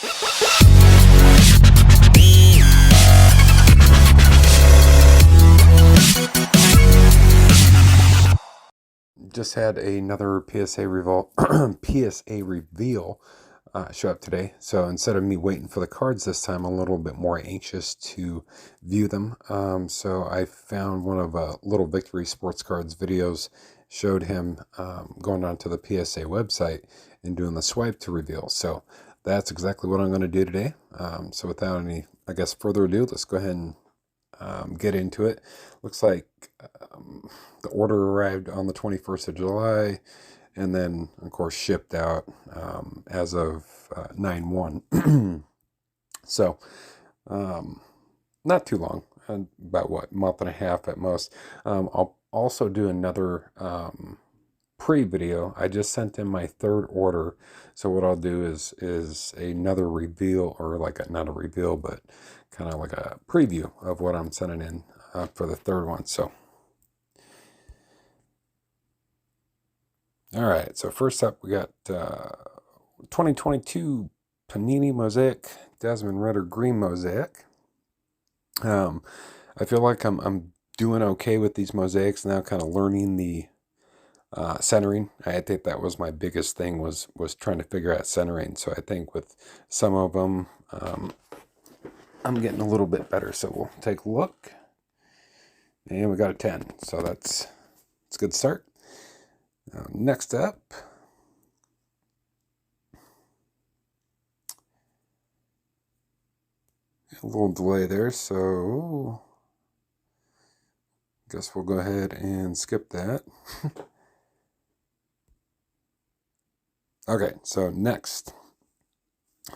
Just had another PSA PSA reveal show up today. So instead of me waiting for the cards this time, I'm a little bit more anxious to view them. So I found one of Little Victory Sports Cards videos, showed him going onto the PSA website and doing the swipe to reveal. So that's exactly what I'm going to do today. So without any, I guess, further ado, let's go ahead and get into it. Looks like the order arrived on the 21st of July and then, of course, shipped out as of 9/1. So, not too long, about what, month and a half at most. I'll also do another pre-video. I just sent in my third order, so what I'll do is another reveal, or like not a reveal, but kind of like a preview of what I'm sending in for the third one. So all right, so first up we got 2022 Panini Mosaic Desmond Ritter Green Mosaic. I feel like I'm doing okay with these mosaics now, kind of learning the centering. I think that was my biggest thing, was trying to figure out centering. So I think with some of them, I'm getting a little bit better. So we'll take a look, and we got a 10. So it's a good start. Next up, a little delay there, so guess we'll go ahead and skip that. Okay, so next,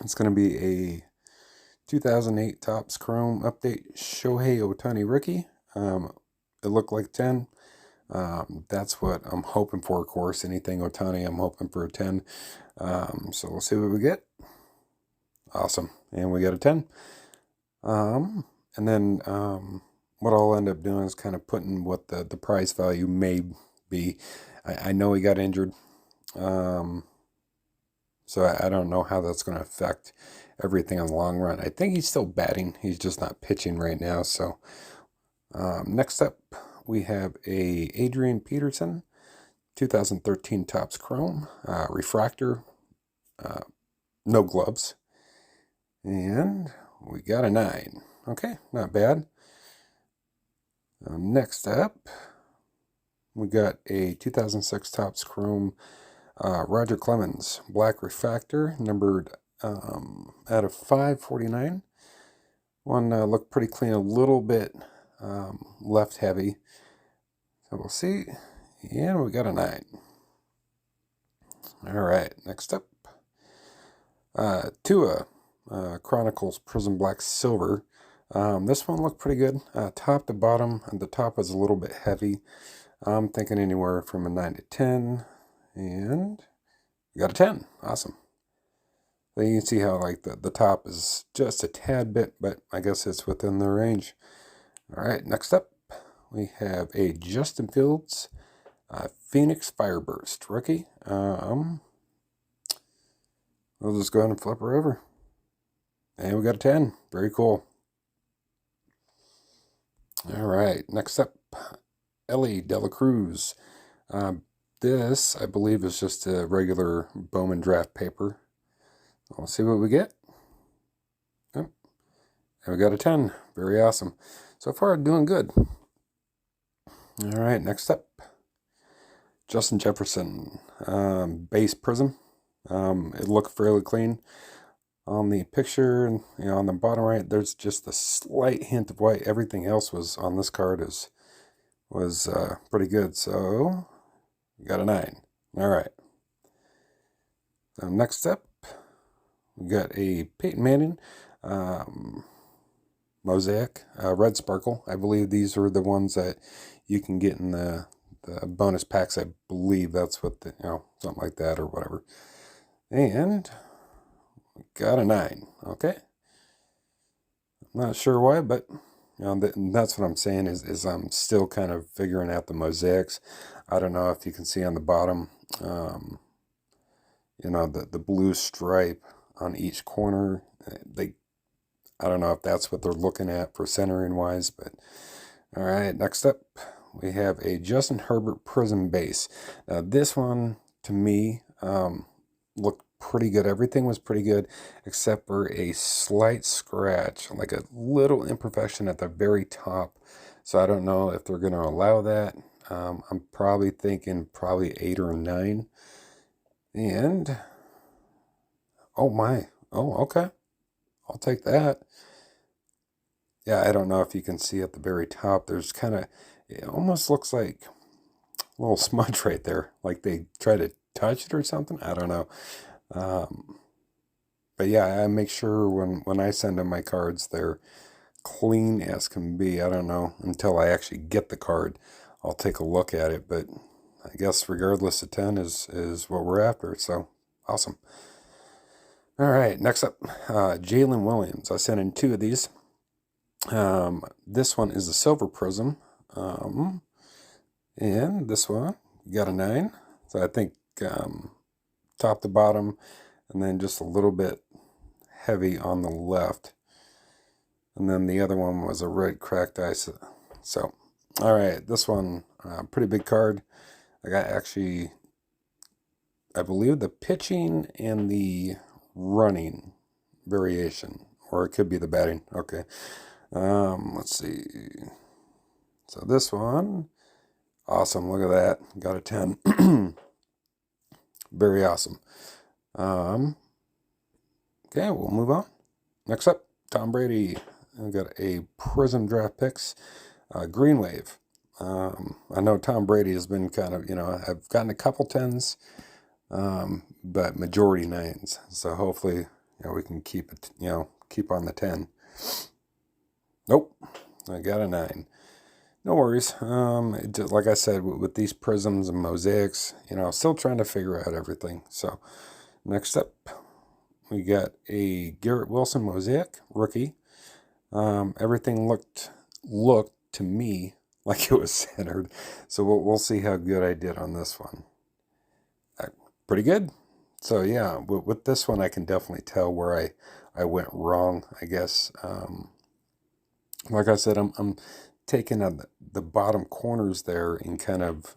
it's going to be a 2008 Topps Chrome Update Shohei Ohtani rookie. It looked like 10. That's what I'm hoping for, of course. Anything Ohtani, I'm hoping for a 10. So we'll see what we get. Awesome. And we got a 10. And then what I'll end up doing is kind of putting what the price value may be. I know he got injured. So I don't know how that's going to affect everything in the long run. I think he's still batting. He's just not pitching right now. So next up, we have a Adrian Peterson 2013 Topps Chrome refractor, no gloves, and we got a 9. Okay, not bad. Next up, we got a 2006 Topps Chrome Roger Clemens black refractor, numbered out of 549. One looked pretty clean, a little bit left heavy. So we'll see. And we got a 9. All right, next up, Tua Chronicles Prism Black Silver. This one looked pretty good, top to bottom, and the top was a little bit heavy. I'm thinking anywhere from a 9 to 10, and we got a 10. Awesome. So you can see how like the top is just a tad bit, but I guess it's within the range. All right, next up, we have a Justin Fields Phoenix Fireburst rookie. We'll just go ahead and flip her over. And we got a 10. Very cool. All right, next up, Ellie De La Cruz. This, I believe, is just a regular Bowman draft paper. We'll see what we get. Yep. And we got a 10. Very awesome. So far, doing good. All right, next up, Justin Jefferson, base prism. It looked fairly clean on the picture, and on the bottom right, there's just a slight hint of white. Everything else was on this card was pretty good. So we got a 9. All right. Next up, we got a Peyton Manning mosaic red sparkle. I believe these are the ones that you can get in the bonus packs. I believe that's what something like that or whatever. And we got a 9. Okay. I'm not sure why, but that's what I'm saying is I'm still kind of figuring out the mosaics. I don't know if you can see on the bottom, the blue stripe on each corner. I don't know if that's what they're looking at for centering wise, but all right. Next up, we have a Justin Herbert Prism base. Now this one to me looked pretty good. Everything was pretty good except for a slight scratch, like a little imperfection at the very top. So I don't know if they're going to allow that. I'm probably thinking 8 or 9. And oh my, oh okay, I'll take that. Yeah, I don't know if you can see at the very top, there's kind of, it almost looks like a little smudge right there, like they try to touch it or something. I don't know. But yeah, I make sure when I send them my cards, they're clean as can be. I don't know, until I actually get the card, I'll take a look at it. But I guess regardless of 10 is what we're after. So awesome. All right, next up, Jalen Williams. I sent in 2 of these. This one is a silver prism. And this one, you got a 9. So I think top to bottom, and then just a little bit heavy on the left. And then the other one was a red cracked ice. So, all right, this one, pretty big card. I got actually, I believe, the pitching and the running variation, or it could be the batting. Okay. Let's see. So this one, awesome. Look at that. Got a 10. Very awesome. Okay, we'll move on. Next up, Tom Brady. I've got a Prism Draft Picks, Green Wave. I know Tom Brady has been kind of, I've gotten a couple 10s, but majority 9s. So hopefully, we can keep it, keep on the 10. Nope, I got a 9. No worries. Like I said, with these prisms and mosaics, still trying to figure out everything. So next up, we got a Garrett Wilson mosaic rookie. Everything looked to me like it was centered. So we'll see how good I did on this one. Pretty good. So yeah, with this one, I can definitely tell where I went wrong, I guess. Like I said, I'm taking the bottom corners there and kind of,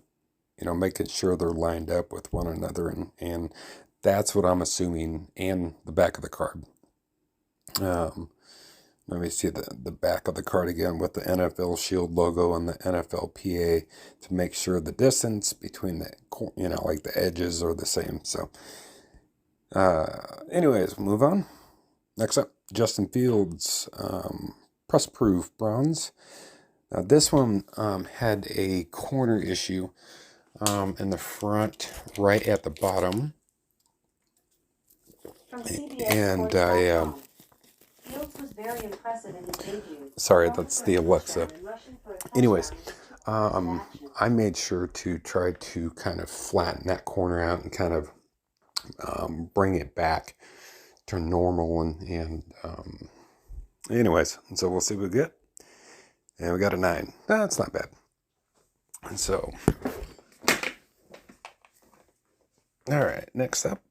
making sure they're lined up with one another. And that's what I'm assuming, and the back of the card. Let me see the back of the card again with the NFL Shield logo and the NFL PA to make sure the distance between like the edges are the same. So, anyways, we'll move on. Next up, Justin Fields, Press Proof Bronze. Now this one had a corner issue in the front, right at the bottom, and I. Fields was very impressive in his debut. Sorry, that's the Alexa. Anyways, I made sure to try to kind of flatten that corner out and kind of bring it back to normal. And anyways, so we'll see what we get. And we got a 9. That's not bad. And so, all right, next up,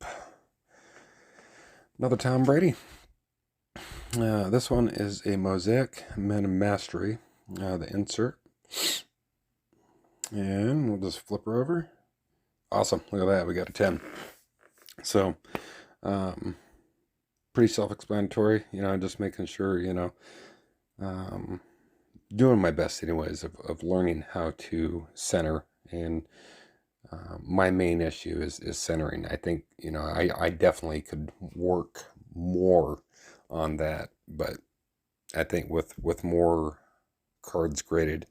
another Tom Brady. This one is a Mosaic Men of Mastery, the insert. And we'll just flip her over. Awesome. Look at that. We got a 10. So, pretty self-explanatory. Just making sure, doing my best anyways of learning how to center. And my main issue is centering. I think, I definitely could work more on that, but I think with more cards graded,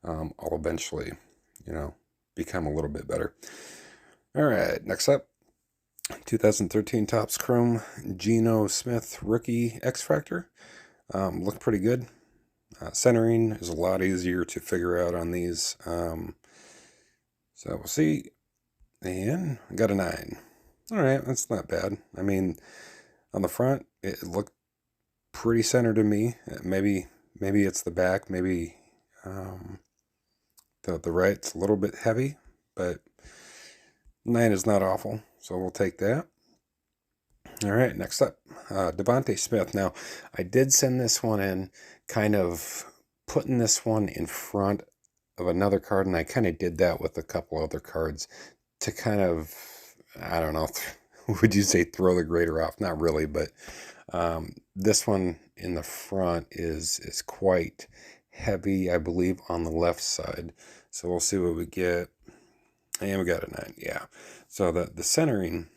I'll eventually, become a little bit better. All right, next up, 2013 Topps Chrome Geno Smith rookie X Factor. Looked pretty good. Centering is a lot easier to figure out on these. So we'll see. And I got a 9. All right, that's not bad. I mean, on the front, it looked pretty centered to me. Maybe it's the back. Maybe the right's a little bit heavy, but 9 is not awful. So we'll take that. All right, next up, Devontae Smith. Now, I did send this one in, kind of putting this one in front of another card, and I kind of did that with a couple other cards to kind of, I don't know, would you say throw the grader off? Not really, but this one in the front is quite heavy, I believe, on the left side. So we'll see what we get. And we got a 9, yeah. So the centering,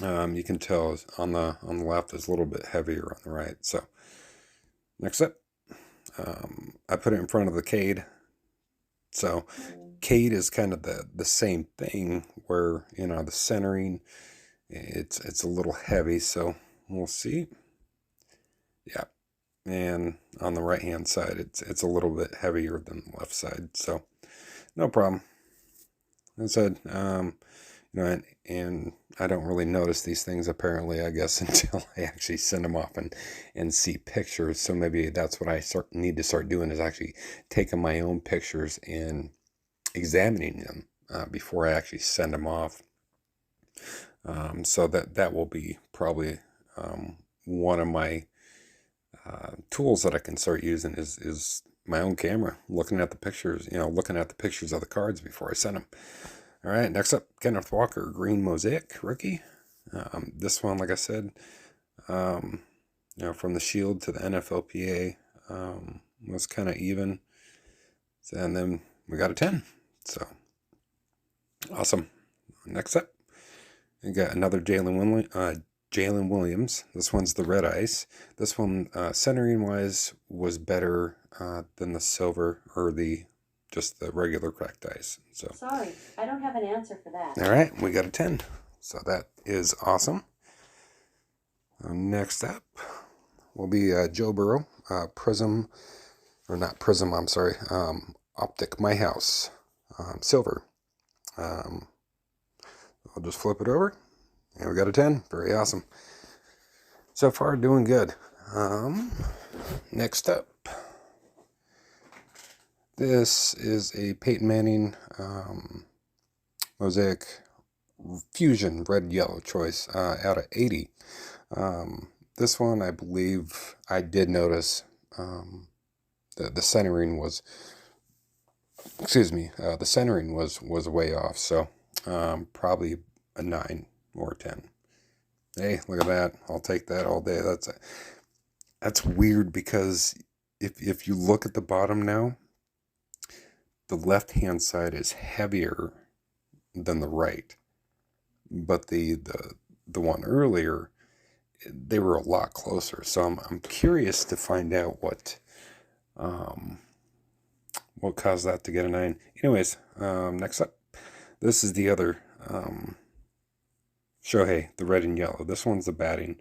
you can tell on the left is a little bit heavier on the right. So next up, I put it in front of the Cade. So Cade is kind of the same thing where, you know, the centering, it's a little heavy. So we'll see. Yeah. And on the right hand side, it's a little bit heavier than the left side. So no problem. As I said, you know, and I don't really notice these things apparently, I guess, until I actually send them off and see pictures. So maybe that's what I need to start doing, is actually taking my own pictures and examining them before I actually send them off. So that will be probably one of my tools that I can start using is my own camera, looking at the pictures, you know, looking at the pictures of the cards before I send them. All right, next up, Kenneth Walker, Green Mosaic rookie. This one, like I said, you know, from the Shield to the NFLPA, was kind of even. And then we got a 10. So awesome. Next up, we got another Jalen Williams. This one's the red ice. This one, centering wise, was better than the silver, or just the regular cracked ice. So sorry, I don't have an answer for that. All right, we got a 10. So that is awesome. Next up will be Joe Burrow, Prism, or not Prism, I'm sorry, Optic My House, silver. I'll just flip it over, and we got a 10. Very awesome. So far, doing good. Next up, this is a Peyton Manning Mosaic Fusion red yellow choice out of 80. This one, I believe I did notice the centering was, the centering was way off. So probably a 9 or a 10. Hey, look at that. I'll take that all day. That's weird, because if you look at the bottom now, the left-hand side is heavier than the right. But the one earlier, they were a lot closer. So I'm curious to find out what caused that to get a 9. Anyways, next up, this is the other Shohei, the red and yellow. This one's the batting.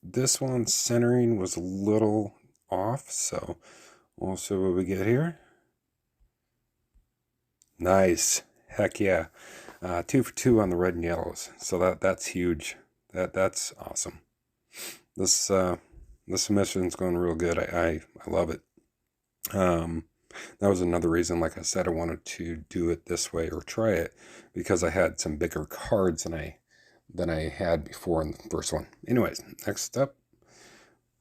This one's centering was a little off, so we'll see what we get here. Nice. Heck yeah. 2 for 2 on the red and yellows. So that's huge. That's awesome. This submission's going real good. I love it. That was another reason, like I said, I wanted to do it this way, or try it, because I had some bigger cards than I had before in the first one. Anyways, next up,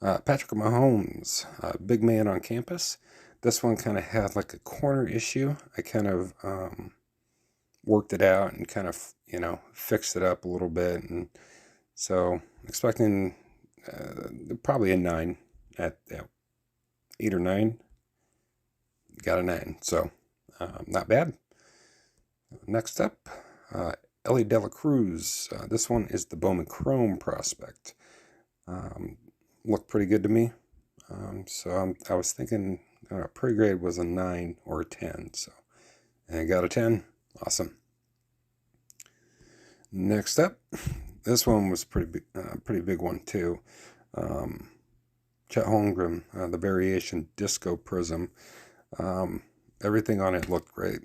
Patrick Mahomes, big man on campus. This one kind of had like a corner issue. I kind of worked it out and kind of, you know, fixed it up a little bit. And so expecting probably a 9 at 8 or 9. Got a 9. So not bad. Next up, Ellie De La Cruz. This one is the Bowman Chrome prospect. Looked pretty good to me. So I was thinking pre-grade was a 9 or a 10. So, and I got a 10. Awesome. Next up, this one was pretty big one too. Chet Holmgren, the Variation Disco Prism. Everything on it looked great.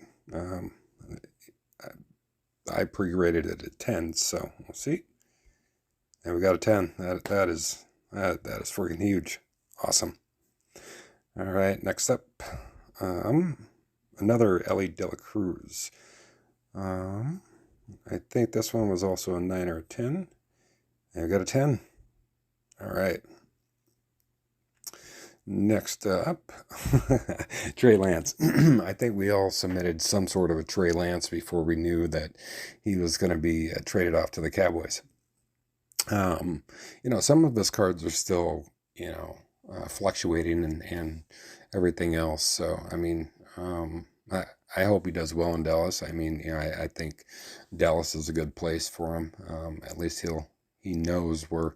I pre-graded it at 10, so we'll see. And we got a 10. That is freaking huge. Awesome. All right, next up, another Ellie De La Cruz. I think this one was also a 9 or a 10. And I got a 10. All right. Next up, Trey Lance. I think we all submitted some sort of a Trey Lance before we knew that he was going to be traded off to the Cowboys. Some of his cards are still, fluctuating and everything else. So, I hope he does well in Dallas. I think Dallas is a good place for him. At least he knows where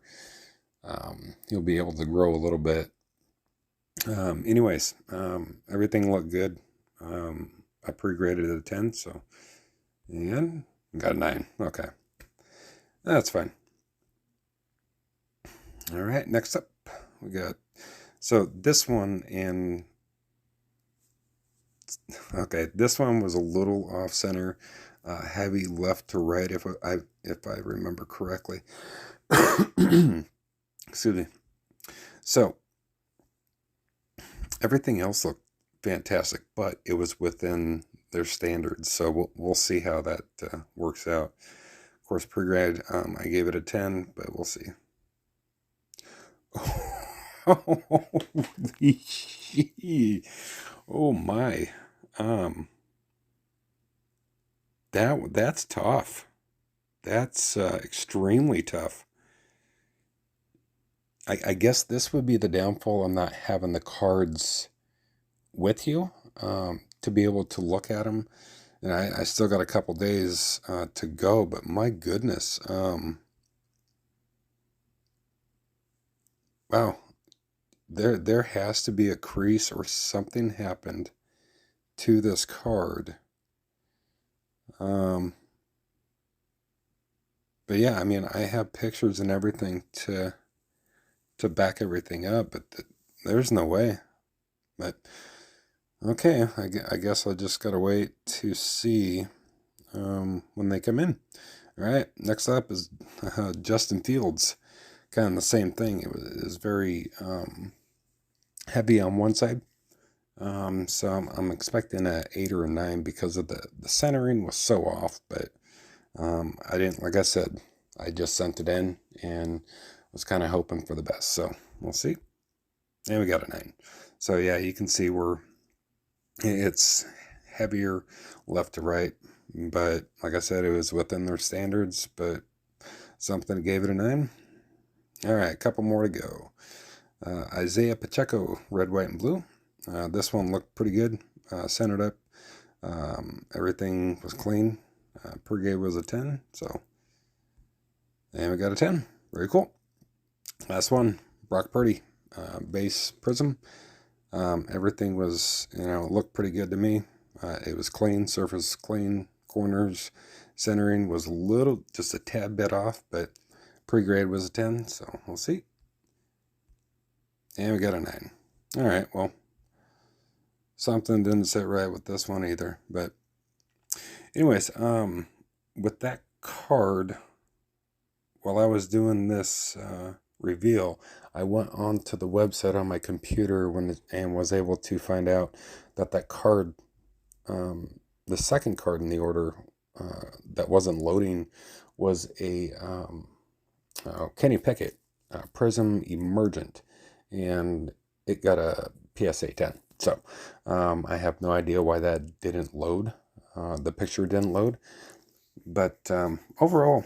he'll be able to grow a little bit. Everything looked good. I pre-graded it a 10, so, and got a 9. Okay. That's fine. All right, next up, we got, so this one this one was a little off center, heavy left to right, if I remember correctly. Excuse me. So, everything else looked fantastic, but it was within their standards. So we'll see how that works out. Of course, pre-grade, I gave it a 10, but we'll see. Oh my. That's tough. That's extremely tough. I guess this would be the downfall of not having the cards with you to be able to look at them. And I still got a couple days to go, but my goodness. Wow. There has to be a crease or something happened to this card. But yeah, I have pictures and everything to back everything up, but there's no way. But okay, I guess I just gotta wait to see when they come in. All right, next up is Justin Fields. Kind of the same thing. It was very heavy on one side. So I'm expecting a 8 or a 9 because of the centering was so off. But I didn't, like I said, I just sent it in and was kind of hoping for the best. So we'll see. And we got a 9. So yeah, you can see where it's heavier left to right. But like I said, it was within their standards. But something gave it a 9. All right, a couple more to go. Isaiah Pacheco, red, white, and blue. This one looked pretty good. Centered up. Everything was clean. Per-game was a 10. So, and we got a 10. Very cool. Last one, Brock Purdy, base prism. Everything was, looked pretty good to me. It was clean, surface clean, corners, centering was just a tad bit off, but pre-grade was a 10, so we'll see. And we got a 9. All right, well, something didn't sit right with this one either. But anyways, with that card, while I was doing this reveal, I went onto the website on my computer and was able to find out that card, the second card in the order that wasn't loading, was a Kenny Pickett Prism Emergent, and it got a PSA 10. So I have no idea why that didn't load. The picture didn't load. But overall,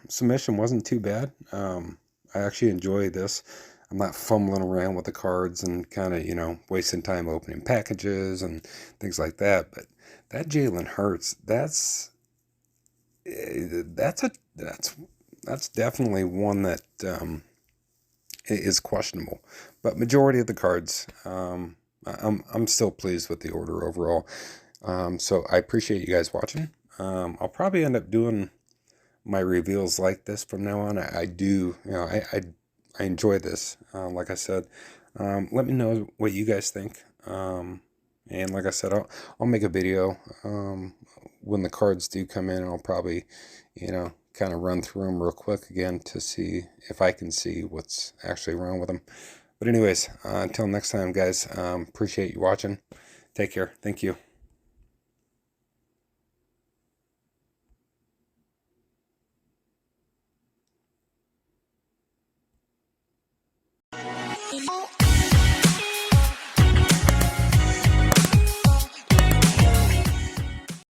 submission wasn't too bad. I actually enjoy this. I'm not fumbling around with the cards and kind of, wasting time opening packages and things like that. But that Jalen Hurts, that's definitely one that is questionable. But majority of the cards, I'm still pleased with the order overall. So I appreciate you guys watching. I'll probably end up doing my reveals like this from now on. I do, I enjoy this. Like I said, let me know what you guys think. And like I said, I'll make a video when the cards do come in, and I'll probably, kind of run through them real quick again to see if I can see what's actually wrong with them. But anyways, until next time, guys, appreciate you watching. Take care. Thank you.